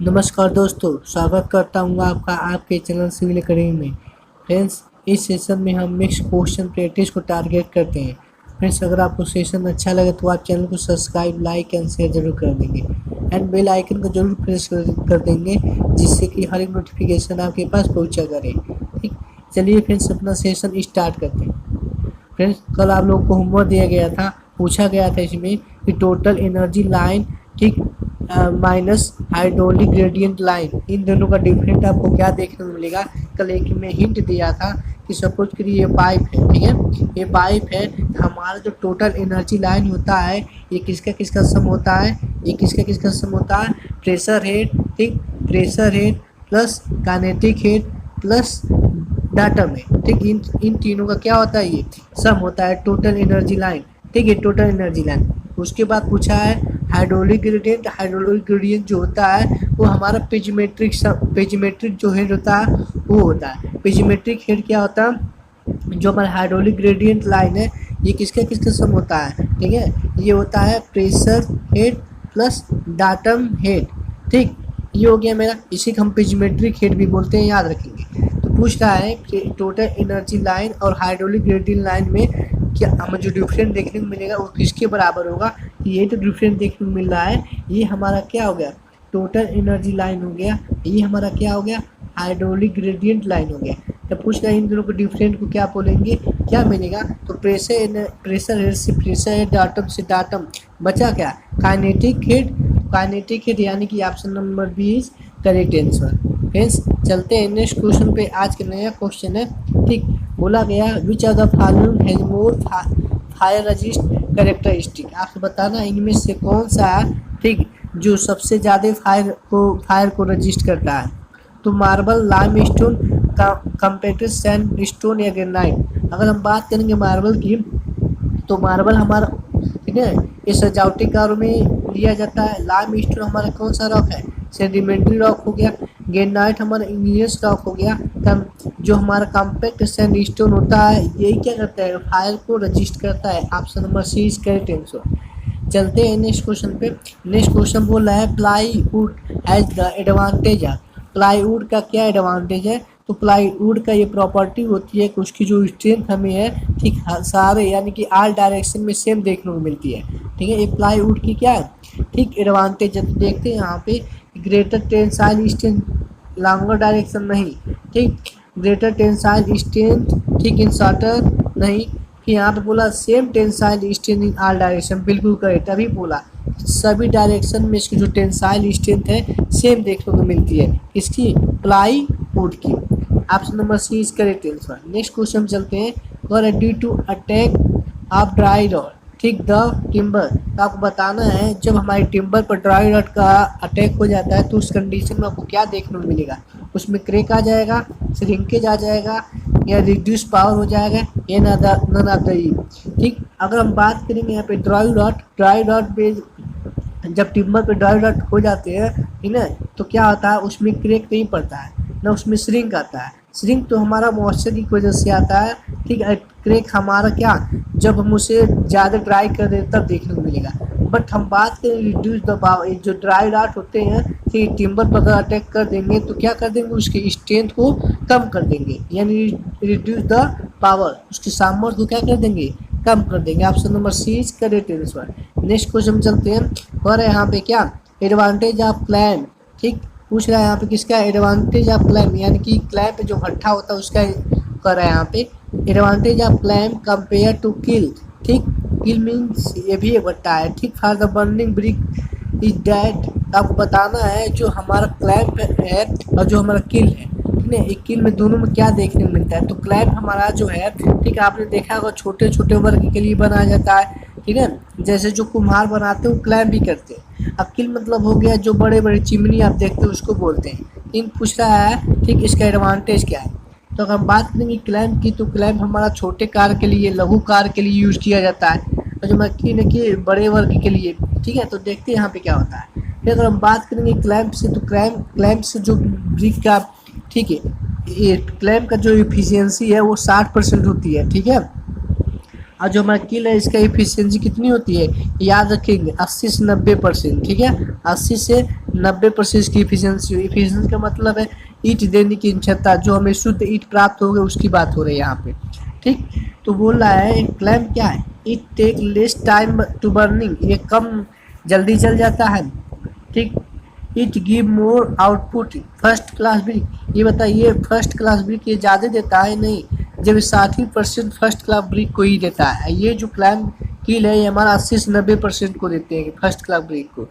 नमस्कार दोस्तों, स्वागत करता हूँ आपका आपके चैनल सिविल अकेडमी में। फ्रेंड्स, इस सेशन में हम मिक्स क्वेश्चन प्रैक्टिस को टारगेट करते हैं। फ्रेंड्स, अगर आपको सेशन अच्छा लगे तो आप चैनल को सब्सक्राइब, लाइक एंड शेयर जरूर कर देंगे एंड बेल आइकन को जरूर प्रेस कर देंगे, जिससे कि हर एक नोटिफिकेशन आपके पास पहुँचा करे। ठीक, चलिए फ्रेंड्स अपना सेशन स्टार्ट करते हैं। फ्रेंड्स, कल आप लोगों को होमवर्क दिया गया था, पूछा गया था इसमें कि टोटल एनर्जी लाइन ठीक माइनस हाइड्रोलिक ग्रेडियंट लाइन, इन दोनों का डिफरेंट आपको क्या देखने को मिलेगा। कल एक में हिंट दिया था कि सपोज करिए ये पाइप है, ठीक है, ये पाइप है। हमारा जो टोटल एनर्जी लाइन होता है ये किसका किसका सम होता है, ये किसका किसका सम होता है, प्रेशर हेड, ठीक, pressure head plus kinetic head plus datum head, ठीक, इन तीनों का क्या होता है, ये सम होता है टोटल एनर्जी लाइन। ठीक है, टोटल एनर्जी लाइन। उसके बाद पूछा है हाइड्रोलिक ग्रेडियंट। हाइड्रोलिक ग्रेडियंट जो होता है वो हमारा पेजीमेट्रिक जो हेड होता है वो होता है। पेजीमेट्रिक हेड क्या होता है, जो हमारा हाइड्रोलिक ग्रेडियंट लाइन है ये किसका किसका सम होता है, ठीक है, ये होता है pressure head plus datum head. ठीक, ये हो गया मेरा, इसी को हम पेजीमेट्रिक हेड भी बोलते हैं, याद रखेंगे। तो पूछ रहा है कि टोटल एनर्जी लाइन और हाइड्रोलिक ग्रेडियंट लाइन में क्या हमें जो डिफरेंट देखने को मिलेगा वो किसके बराबर होगा। ये तो डिफरेंट देखने को मिल रहा है, ये हमारा क्या हो गया, टोटल एनर्जी लाइन हो गया, ये हमारा क्या हो गया, हाइड्रोलिक ग्रेडियंट लाइन हो गया। तो पूछ रहा है इन दोनों को डिफरेंट को क्या बोलेंगे, क्या मिलेगा। तो प्रेशर हेड से प्रेशर हेड, डाटम से डाटम, बचा क्या, काइनेटिक हेड। काइनेटिक हेड यानी कि option number 20 correct answer. Friends, चलते हैं नेक्स्ट क्वेश्चन पे। आज का नया क्वेश्चन है, ठीक, बोला गया which of the following has more fire resist characteristic. आपसे बताना इनमें से कौन सा है, ठीक, जो सबसे ज़्यादा फायर को रजिस्ट करता है। तो marble, lime stone, compact sandstone या ग्रेनाइट। अगर हम बात करेंगे मार्बल की, तो मार्बल हमारा, ठीक है, ये सजावटी कार्यों में लिया जाता है। लाइम स्टोन हमारा कौन सा रॉक है, सेडिमेंट्री रॉक हो गया। ग्रेनाइट हमारा इंग्लिश रॉक हो गया। जो हमारा कॉम्पैक्ट सैंडस्टोन होता है यही क्या करता है, फायर को रजिस्ट करता है। Option number C is correct answer. चलते हैं नेक्स्ट क्वेश्चन पे। नेक्स्ट क्वेश्चन बोल रहा है प्लाईवुड हैज द एडवांटेज है। प्लाईवुड का क्या एडवांटेज है, तो प्लाईवुड का ये प्रॉपर्टी होती है कि उसकी जो स्ट्रेंथ हमें है, ठीक, सारे यानी कि ऑल डायरेक्शन में सेम देखने को मिलती है। ठीक है, ये प्लाईवुड की क्या है, ठीक, एडवांटेज है। तो देखते हैं यहाँ पे greater tensile strength, longer direction नहीं, ठीक, ग्रेटर टेंसाइल स्ट्रेंथ, ठीक, इन शॉर्टर नहीं। फिर यहाँ पे बोला same tensile strength in all direction, बिल्कुल करेक्ट। अभी बोला सभी डायरेक्शन में इसकी जो टेंसाइल स्ट्रेंथ है सेम देखने को मिलती है, इसकी प्लाईवुड की। Option number C is correct answer. Next question चलते हैं। For due to attack of dry rot, ठीक, द टिम्बर। तो आपको बताना है जब हमारे टिम्बर पर ड्राई रॉड का अटैक हो जाता है तो उस कंडीशन में आपको क्या देखने को मिलेगा। उसमें क्रैक आ जाएगा, श्रिंकेज आ जाएगा, या रिड्यूस पावर हो जाएगा, या नन ऑफ द। ठीक, अगर हम बात करेंगे यहाँ पे ड्राई रॉड पे जब टिम्बर पे ड्राई रॉड हो जाते हैं, ठीक है, तो क्या होता है, उसमें क्रैक नहीं पड़ता है ना, उसमें श्रिंक आता है। श्रिंक तो हमारा मॉइस्चर की वजह से आता है, ठीक है। क्रैक हमारा क्या, जब हम उसे ज़्यादा ड्राई कर दें तब देखने को मिलेगा। बट हम बात करें रिड्यूस द पावर, जो ड्राई रॉड होते हैं, ठीक, टिम्बर पर अगर अटैक कर देंगे तो क्या कर देंगे, उसकी स्ट्रेंथ को कम कर देंगे, यानी रिड्यूस द पावर, उसकी सामर्थ्य को क्या कर देंगे, कम कर देंगे। Option number C is correct answer. Next question चलते हैं। और यहाँ पे क्या एडवांटेज ऑफ क्लैम्प, ठीक, पूछ रहा है यहाँ पे किसका एडवांटेज ऑफ क्लैम्प, यानी कि क्लैम्प जो भट्ठा होता है उसका कर रहा है यहाँ पे। Advantage of clamp compare to kiln, ठीक, किल मीन्स ये भी एक भट्ठा है, ठीक, for the burning brick is that. आपको बताना है जो हमारा क्लैम्प है और जो हमारा किल है, ठीक है, एक किल में दोनों में क्या देखने को मिलता है। तो क्लैम्प हमारा जो है, ठीक, आपने देखा होगा छोटे छोटे वर्ग के लिए बनाया जाता है, ठीक है, जैसे जो कुम्हार बनाते हैं वो क्लैम्प भी करते हैं। अब किल मतलब हो गया जो बड़े बड़े चिमनी आप देखते हो उसको बोलते हैं। इन पूछ रहा है, ठीक, इसका एडवांटेज क्या है। तो अगर हम बात करेंगे क्लैम्प की, तो क्लैम्प हमारा छोटे कार के लिए, लघु कार के लिए यूज़ किया जाता है, और जो मक्की ने कि बड़े वर्ग के लिए, ठीक है। तो देखते हैं यहाँ पे क्या होता है। फिर अगर हम बात करेंगे क्लैम्प से, तो क्लैम्प से जो ब्रिक का, ठीक है, ये क्लैम्प का जो इफिशियंसी है वो 60% होती है, ठीक है। और जो हमारा किल है इसका इफिशियंसी कितनी होती है, याद रखेंगे 80 से 90%, ठीक है, 80 से 90% की इफिशियंसी का मतलब है ईट देने की क्षमता, जो हमें शुद्ध ईट प्राप्त हो गए उसकी बात हो रही है यहाँ पे, ठीक। तो बोल रहा है क्लैम क्या है, it take less time to burning, ये कम जल्दी जल जाता है, ठीक। It give more output first class brick, ये बताइए फर्स्ट क्लास ब्रिक ये ज़्यादा देता है नहीं, जब 60% फर्स्ट क्लास ब्रिक को ही देता है। ये जो क्लैम किल है ये हमारा 80 से 90% को देते हैं फर्स्ट क्लास ब्रिक को।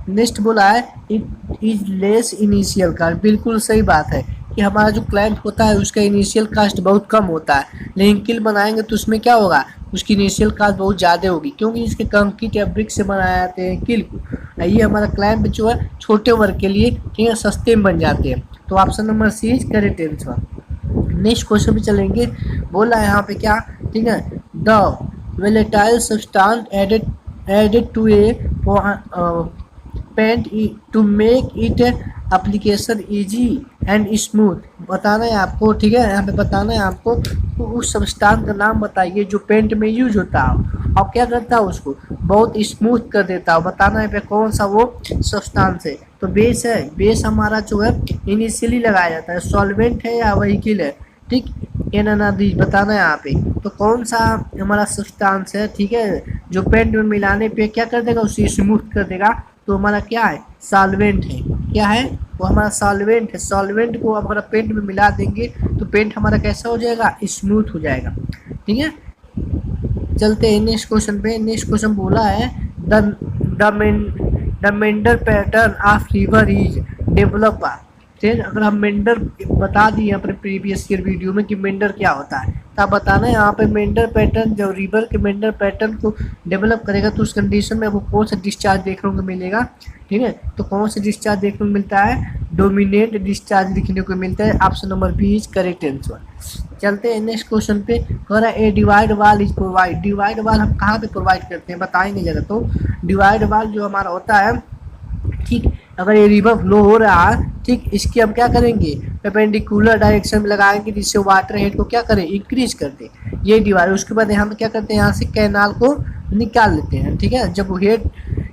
नेक्स्ट बोला है it is less initial cost, बिल्कुल सही बात है कि हमारा जो क्लाइंट होता है उसका इनिशियल कास्ट बहुत कम होता है, लेकिन किल बनाएंगे तो उसमें क्या होगा, उसकी इनिशियल कास्ट बहुत ज़्यादा होगी, क्योंकि इसके कंक्रीट या ब्रिक से बनाए जाते हैं किल को। ये हमारा क्लाइंट जो है छोटे वर्ग के लिए, ठीक है, सस्ते में बन जाते हैं। तो option number C is correct answer. Next question पे चलेंगे, बोला है यहाँ पे क्या, ठीक है, the volatile substance added to a paint to make it application easy and smooth, बताना है आपको, ठीक है, यहाँ पे बताना है आपको तो उस सब्सटेंस का नाम बताइए जो पेंट में यूज होता है और क्या करता है उसको बहुत स्मूथ कर देता है, बताना है पे कौन सा वो सब्सटेंस है। तो बेस है, बेस हमारा जो है इनिशियली लगाया जाता है, सॉल्वेंट है या व्हीकल है, ठीक, एनानादी बताना है यहाँ पे। तो कौन सा हमारा सब्सटेंस है, ठीक है, जो पेंट में मिलाने पे क्या कर देगा, उसे स्मूथ कर देगा, तो हमारा क्या है, सॉल्वेंट है, क्या है वो हमारा सॉल्वेंट है। सॉल्वेंट को हमारा पेंट में मिला देंगे तो पेंट हमारा कैसा हो जाएगा, स्मूथ हो जाएगा, ठीक है। चलते हैं नेक्स्ट क्वेश्चन पे। नेक्स्ट क्वेश्चन बोला है the meander pattern of river is develop, फिर अगर हम मेंडर बता दिए अपने प्रीवियस ईयर वीडियो में कि मेंडर क्या होता है, तो आप बताना है यहाँ पे मेंडर पैटर्न, जब रिवर के मेंडर पैटर्न को डेवलप करेगा तो उस कंडीशन में आपको कौन सा डिस्चार्ज देखने को मिलेगा, ठीक है। तो कौन सा डिस्चार्ज देखने को मिलता है, डोमिनेट डिस्चार्ज देखने को मिलता है, option number B is correct answer. चलते हैं नेक्स्ट क्वेश्चन पे, कह रहा है a divide wall is provide, divide wall हम कहाँ पे प्रोवाइड करते हैं बताएंगे जरा। तो डिवाइड वाल जो हमारा होता है, ठीक, अगर ये रिवर फ्लो हो रहा है, ठीक, इसकी हम क्या करेंगे, परपेंडिकुलर डायरेक्शन में लगाएंगे जिससे वाटर हेड को क्या करें, इंक्रीज कर दे, ये डिवाइड। उसके बाद यहाँ पे क्या करते हैं, यहाँ से कैनाल को निकाल लेते हैं, ठीक है, जब हेड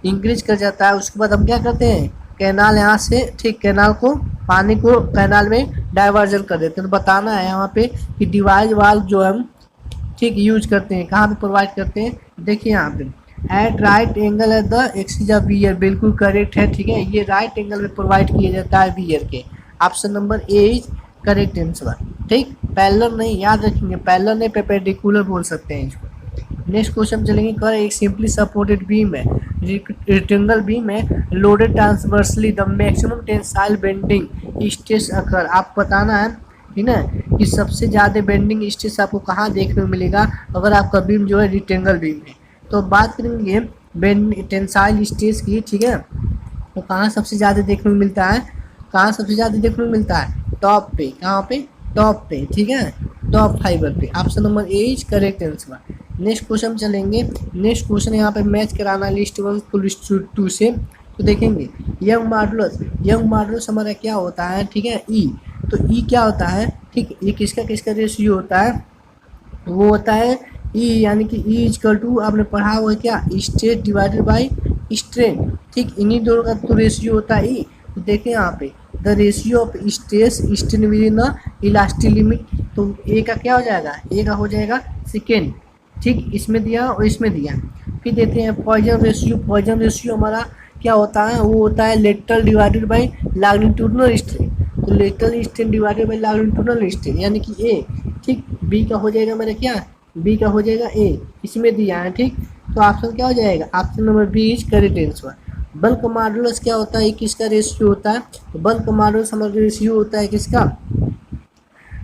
इंक्रीज कर जाता है उसके बाद हम क्या करते हैं, कैनाल यहाँ से, ठीक, कैनाल को पानी को कैनाल में डाइवर्जन कर देते हैं। तो बताना है यहाँ पे कि डिवाइड वाल जो हम, ठीक, यूज करते हैं, कहाँ पे प्रोवाइड करते हैं, देखिए यहाँ पे at right angle at the axis of weir, बिल्कुल करेक्ट है, ठीक है, ये राइट एंगल में प्रोवाइड किया जाता है वियर के, option number A is correct answer, ठीक। पैरेलल नहीं, याद रखेंगे पैरेलल नहीं, परपेंडिकुलर बोल सकते हैं इसको। नेक्स्ट क्वेश्चन चलेंगे, कर एक सिंपली सपोर्टेड बीम है, रेक्टेंगल बीम है, loaded transversely, the maximum tensile bending stress occur, आप बताना है, ठीक ना, कि सबसे ज़्यादा बेंडिंग स्ट्रेस आपको कहाँ देखने को मिलेगा अगर आपका बीम जो है रेक्टेंगल बीम है। तो बात करेंगे टेंसाइल स्ट्रेस की, ठीक है, तो कहाँ सबसे ज़्यादा देखने को मिलता है, कहाँ सबसे ज़्यादा देखने को मिलता है, टॉप पे, कहाँ पे, टॉप पे, ठीक है, टॉप फाइबर पे, option number A is correct answer. Next question चलेंगे, नेक्स्ट क्वेश्चन यहाँ पे मैच कराना लिस्ट 1 को लिस्ट 2 से, तो देखेंगे यंग मॉडुलस हमारा क्या होता है, ठीक है, ई, तो ई क्या होता है, ठीक, ये किसका किसका रेशियो होता है, वो होता है ई, यानी कि ई इक्वल टू आपने पढ़ा हुआ है क्या, स्ट्रेस डिवाइडेड बाई स्ट्रेन, ठीक, इन्हीं दोनों का तो रेशियो होता है ई। तो देखें यहाँ पे the ratio of stress strain with in the elastic limit, तो ए का क्या हो जाएगा, ए का हो जाएगा सेकेंड, ठीक, इसमें दिया और इसमें दिया। फिर देते हैं पॉइजन रेशियो हमारा क्या होता है, वो होता है lateral divided by longitudinal strain, तो lateral strain divided by longitudinal strain यानी कि ए, ठीक। बी का हो जाएगा मेरा क्या, बी का हो जाएगा ए, इसमें दिया है, ठीक। तो ऑप्शन क्या हो जाएगा, option number B is correct answer. Bulk modulus क्या होता है, किसका रेशियो होता है, तो बल्क मॉडुलस हमारा रेशियो होता है किसका,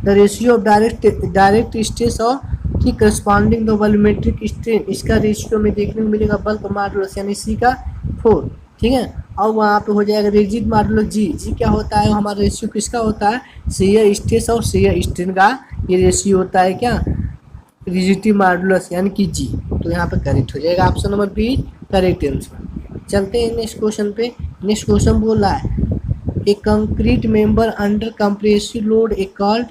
the ratio of direct stress और, ठीक, करस्पॉन्डिंग द वॉल्यूमेट्रिक स्ट्रेन, इसका रेशियो में देखने को मिलेगा बल्क मॉडुलस यानी सी का 4, ठीक है। और वहाँ पे हो जाएगा रिजिड मॉडुलस जी क्या होता है, हमारा रेशियो किसका होता है, शेयर स्ट्रेस और शेयर स्ट्रेन का ये रेशियो होता है क्या, रिजिडिटी मॉडुलस यानी कि जी। तो यहाँ पे करेक्ट हो जाएगा option number B correct answer. चलते हैं नेक्स्ट क्वेश्चन पे। नेक्स्ट क्वेश्चन बोल रहा है a concrete member under compressive load a called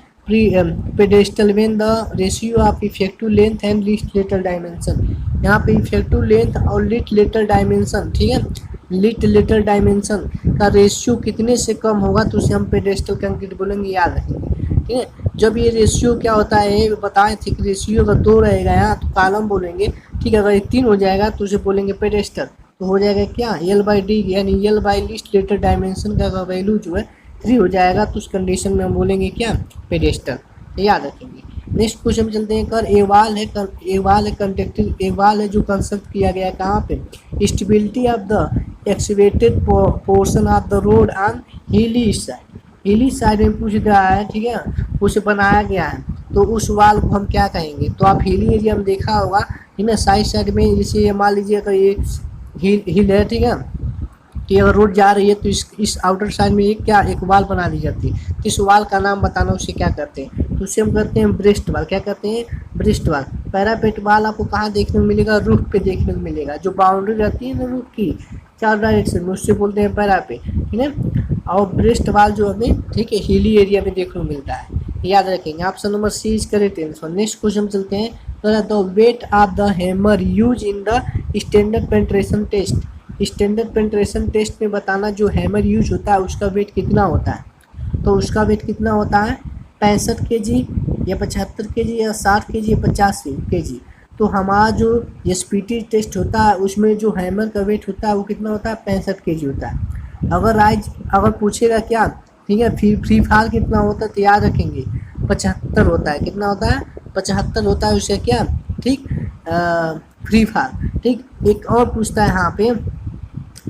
pedestal when the ratio of effective length and least lateral dimension. यहाँ पे इफेक्टिव लेंथ और लीस्ट लेटरल डायमेंशन, ठीक है, लीस्ट लेटरल डायमेंशन का रेशियो कितने से कम होगा तो उसे हम पेडेस्टल कंक्रीट बोलेंगे, याद रखेंगे, ठीक है। जब ये रेशियो क्या होता है बताए थे कि रेशियो अगर 2 रहेगा यहाँ तो कॉलम बोलेंगे, ठीक है। अगर ये 3 हो जाएगा तो उसे बोलेंगे पेडेस्टल। तो हो जाएगा क्या L/D, यानी L by least lateral dimension का वैल्यू जो है 3 हो जाएगा तो उस कंडीशन में हम बोलेंगे क्या, पेडेस्टल, याद रखेंगे। नेक्स्ट क्वेश्चन में चलते हैं। कर एवाल है कंडक्टिव एवाल है जो कंस्ट्रक्ट किया गया कहाँ पे, stability of the excavated portion of the road on hilly side. Hilly side में पूछ रहा है, ठीक है, उसे बनाया गया है तो उस वाल को हम क्या कहेंगे। तो आप हिली एरिया में देखा होगा, ठीक है, साइड में जैसे मान लीजिए अगर ये हिल है, ठीक है, कि अगर रोड जा रही है तो इस आउटर साइड में एक वाल बना दी जाती है। तो इस वाल का नाम बताना, उसे क्या करते हैं, तो उसे हम करते हैं ब्रेस्ट वाल। क्या करते हैं, ब्रेस्ट वाल। पैरापेट वाल आपको कहाँ देखने को मिलेगा, रूफ पे देखने को मिलेगा। जो बाउंड्री रहती है ना रूफ की 4 डायरेक्शन में, उससे बोलते हैं पैरापेट, ठीक है। और ब्रेस्ट वाल जो हमें, ठीक है, हिली एरिया में देखने को मिलता है, याद रखेंगे। Option number C is correct answer. Next question चलते हैं। The weight of the hammer use in the standard penetration test. Standard penetration test में बताना जो हैमर यूज होता है उसका वेट कितना होता है। तो उसका वेट कितना होता है, 65 kg या 75 kg या 60 kg या 50 kg। तो हमारा जो SPT टेस्ट होता है उसमें जो हैमर का वेट होता है वो कितना होता है, 65 kg होता है। अगर पूछेगा क्या, ठीक है, फ्री फाल कितना होता है तो याद रखेंगे 75 होता है। कितना होता है, 75 होता है उसे क्या, ठीक, फ्री फाल, ठीक। एक और पूछता है यहाँ पे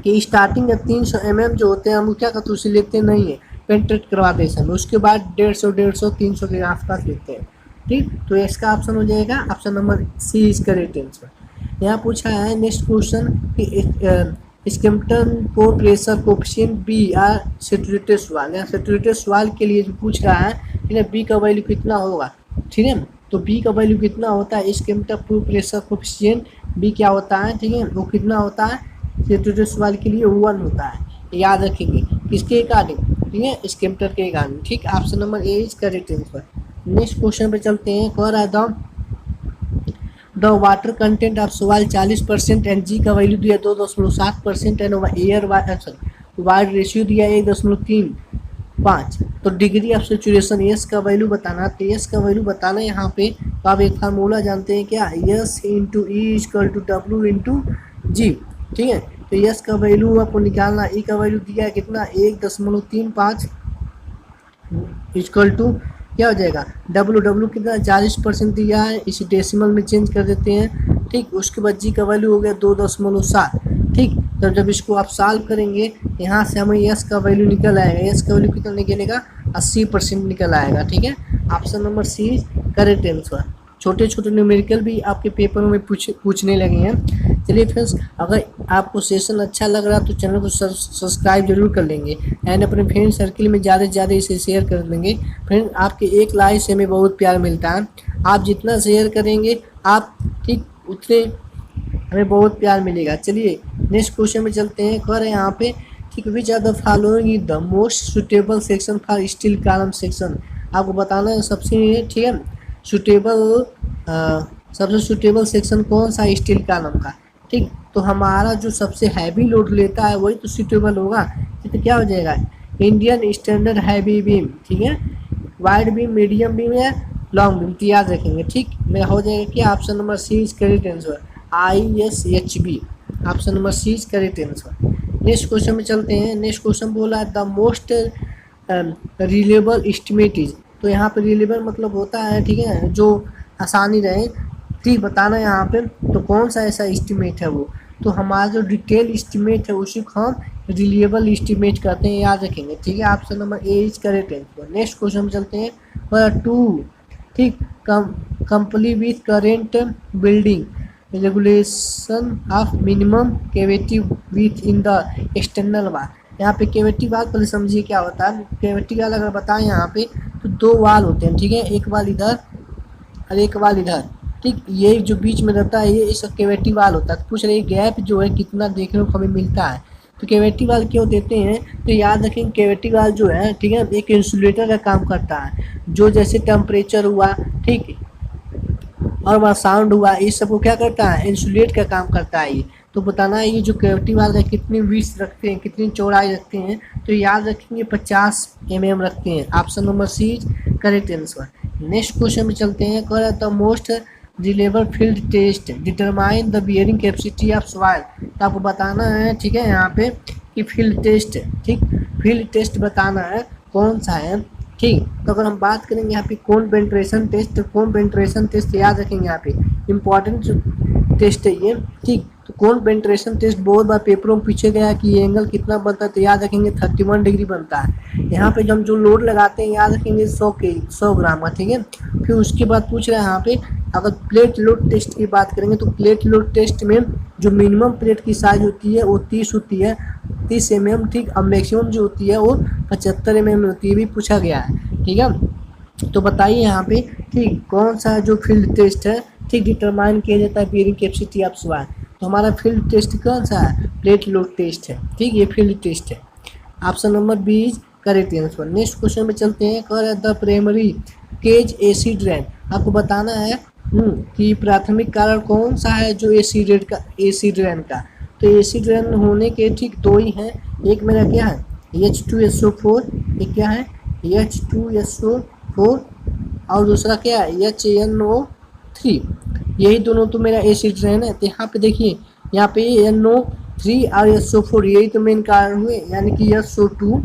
कि स्टार्टिंग में 300 mm जो होते हैं हम क्या करते हैं, उसे लेते नहीं है, पेंट्रेट करवाते हैं समय, उसके बाद 150 300 के आसपास लेते हैं, ठीक। तो इसका ऑप्शन हो जाएगा option number C is correct answer. यहाँ पूछा है नेक्स्ट क्वेश्चन कि स्किम्पटन को pressure coefficient B are saturated सवाल। यहाँ सैचुरेटेड सवाल के लिए जो पूछ रहा है, ठीक है, बी का वैल्यू कितना होगा, ठीक है। तो बी का वैल्यू कितना होता है, स्किम्पटन प्रेशर कोफिशिएंट बी क्या होता है, ठीक है, वो कितना होता है, सैचुरेटेड सवाल के लिए 1 होता है, याद रखेंगे। किसके अकॉर्डिंग, ठीक है, स्किम्पटर के अकॉर्डिंग, ठीक। Option number A is correct answer. Next question पे चलते हैं। कह रहा है the water content of soil 40% and G का वैल्यू दिया 2.7% एंड एयर वाइड रेशियो दिया 1.35। तो डिग्री ऑफ सेचुरेशन एस का वैल्यू बताना। तो एस का वैल्यू बताना यहाँ पे तो आप एक फार्मूला जानते हैं क्या, S into E equal to W into G, ठीक है। तो एस का वैल्यू आपको निकालना, ई का वैल्यू दिया है कितना 1.35 इक्वल टू क्या हो जाएगा, डब्ल्यू कितना 40% दिया है, इसे डेसिमल में चेंज कर देते हैं, ठीक। उसके बाद जी का वैल्यू हो गया 2.7, ठीक। तो जब इसको आप सॉल्व करेंगे यहाँ से हमें एस का वैल्यू निकल आएगा। एस का वैल्यू कितना निकलेगा, 80% निकल आएगा, ठीक है। Option number C correct answer. छोटे छोटे न्यूमेरिकल भी आपके पेपर में पूछने लगे हैं। चलिए फ्रेंड्स, अगर आपको सेशन अच्छा लग रहा है तो चैनल को सब्सक्राइब जरूर कर लेंगे एंड अपने फ्रेंड सर्किल में ज़्यादा से ज़्यादा इसे शेयर कर देंगे। फ्रेंड, आपके एक लाइक से हमें बहुत प्यार मिलता है। आप जितना शेयर करेंगे आप, ठीक, उतने हमें बहुत प्यार मिलेगा। चलिए नेक्स्ट क्वेश्चन में चलते हैं। कह रहे हैं यहाँ पे, ठीक, which are the following is the most suitable section for steel column section. आपको बताना है सबसे, ठीक है, सबसे सुटेबल सेक्शन कौन सा स्टील कॉलम का, ठीक। तो हमारा जो सबसे हैवी लोड लेता है वही तो सुटेबल होगा। तो क्या हो जाएगा, इंडियन स्टैंडर्ड हैवी बीम, ठीक है, वाइड बीम, मीडियम बीम या लॉन्ग बीम, तो याद रखेंगे, ठीक। मेरा हो जाएगा कि option number C is correct answer, ISHB। Option number C is correct answer. Next question में चलते हैं। नेक्स्ट क्वेश्चन बोला है the most reliable estimate is. तो यहाँ पे रिलेबल मतलब होता है, ठीक है, जो आसानी रहे, ठीक, बताना यहाँ पे। तो कौन सा ऐसा एस्टिमेट है वो, तो हमारा जो डिटेल एस्टिमेट है उसी को हम रिलेबल एस्टिमेट करते हैं, याद रखेंगे, ठीक है। Option number A is correct answer. Next question में चलते हैं। 2, ठीक, complete with current building regulation of minimum cavity with in the external वाल। यहाँ पे कैविटी वाल पहले समझिए क्या होता है। कैविटी वाल अगर बताएं यहाँ पे तो 2 वाल होते हैं, ठीक है, एक वाल इधर और एक वाल इधर, ठीक। ये जो बीच में रहता है ये इसका कैविटी वाल होता है। तो पूछ रहे गैप जो है कितना देखने को हमें मिलता है। तो कैविटी वाल क्यों देते हैं, तो याद रखें कैविटी वाल जो है ठीक है एक इंसुलेटर का काम करता है, जो जैसे टेम्परेचर हुआ ठीक है और वहाँ साउंड हुआ, इस सबको क्या करता है, इंसुलेट का काम करता है ये। तो बताना है ये जो कैविटी वाल है कितनी विड्थ रखते हैं, कितनी चौड़ाई रखते हैं, तो याद रखेंगे 50 mm रखते हैं। Option number C is correct answer. Next question में चलते हैं। कह the most reliable field test determine the bearing capacity of soil. तो आपको बताना है ठीक है यहाँ पे कि फील्ड टेस्ट, ठीक फील्ड टेस्ट बताना है कौन सा है, ठीक। तो अगर हम बात करेंगे यहाँ पे कोन पेंट्रेशन टेस्ट, तो कोन पेंट्रेशन टेस्ट याद रखेंगे यहाँ पे इम्पॉर्टेंट टेस्ट है ये, ठीक। तो कोन पेंट्रेशन टेस्ट बहुत बार पेपरों में पूछे गया कि ये एंगल कितना बनता है, तो याद रखेंगे 31 डिग्री बनता है। यहाँ पे जब हम जो लोड लगाते हैं याद रखेंगे 100 ग्राम का, ठीक है। फिर उसके बाद पूछ रहे हैं यहाँ पे अगर प्लेट लोड टेस्ट की बात करेंगे तो प्लेट लोड टेस्ट में जो मिनिमम प्लेट की साइज होती है वो 30 होती है, 30 mm, ठीक। अब मैक्सिमम जो होती है वो 75 mm होती है, भी पूछा गया है, ठीक है। तो बताइए यहाँ पे ठीक कौन सा जो फील्ड टेस्ट है ठीक डिटरमाइन किया जाता है बियरिंग कैपेसिटी ऑफ सॉइल। तो हमारा फील्ड टेस्ट कौन सा है, प्लेट लोड टेस्ट है, ठीक। ये फील्ड टेस्ट है। Option number B is correct answer. Next question में चलते हैं। कर the primary cause acid rain. आपको बताना है कि प्राथमिक कारण कौन सा है जो एसिड रेन का। तो एसिड रेन होने के ठीक दो ही हैं, एक मेरा क्या है H2SO4, एक क्या है H2SO4 और दूसरा क्या है HNO3। यही दोनों तो मेरा एसिड रेन है। तो यहाँ पे देखिए यहाँ पे NO3 और SO4 यही तो मेन कारण हुए, यानी कि SO2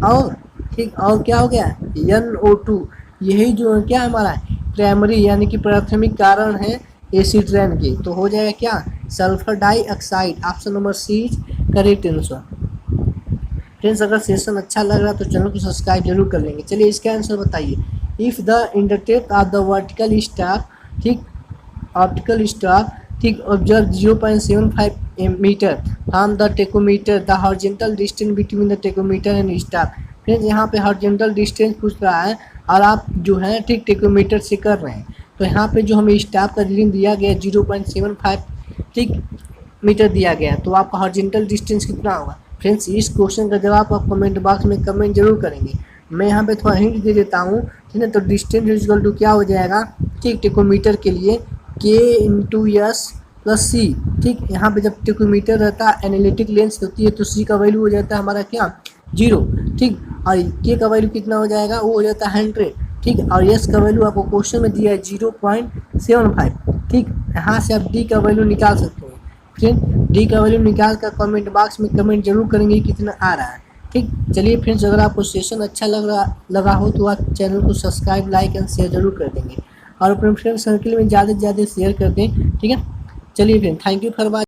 और ठीक और क्या हो गया NO2, यही जो है क्या हमारा प्राइमरी यानी कि प्राथमिक कारण है एसिड रेन की। तो हो जाएगा क्या sulphur dioxide. Option number C is correct answer. Friends अगर सेशन अच्छा लग रहा है तो चैनल को सब्सक्राइब जरूर कर लेंगे। चलिए इसका आंसर बताइए। If the intercept of the vertical staff, ठीक ऑप्टिकल स्टाफ, ठीक observe 0.75 metre from the tacheometer, the horizontal distance between the tacheometer and staff. Friends यहाँ पे हॉरिजॉन्टल डिस्टेंस पूछ रहा है और आप जो है ठीक टेकोमीटर से कर रहे हैं। तो यहाँ पे जो हमें स्टाफ का रीडिंग दिया गया 0.75 ठीक मीटर दिया गया, तो आपका हॉरिजॉन्टल डिस्टेंस कितना होगा। फ्रेंड्स इस क्वेश्चन का जवाब आप कमेंट बॉक्स में कमेंट जरूर करेंगे। मैं यहाँ पे थोड़ा हिंट दे देता हूँ, ठीक है। तो डिस्टेंस इक्वल टू क्या हो जाएगा ठीक टेकोमीटर के लिए K/S+C, ठीक। यहाँ पे जब टेकोमीटर रहता है एनालिटिक लेंस होती है तो C का वैल्यू हो जाता है हमारा क्या 0, ठीक। और K का वैल्यू कितना हो जाएगा वो हो जाता है 100, ठीक। और S का वैल्यू आपको क्वेश्चन में दिया है 0.75, ठीक। यहाँ से आप D का वैल्यू निकाल सकते हैं। फ्रेंड D का वैल्यू निकाल कर कमेंट बॉक्स में कमेंट जरूर करेंगे कितना आ रहा है, ठीक। चलिए फ्रेंड्स अगर आपको सेशन अच्छा लगा हो तो आप चैनल को सब्सक्राइब लाइक एंड शेयर जरूर कर देंगे और अपने फ्रेंड सर्किल में ज़्यादा से ज़्यादा शेयर कर दें, ठीक है। चलिए friend thank you for watching.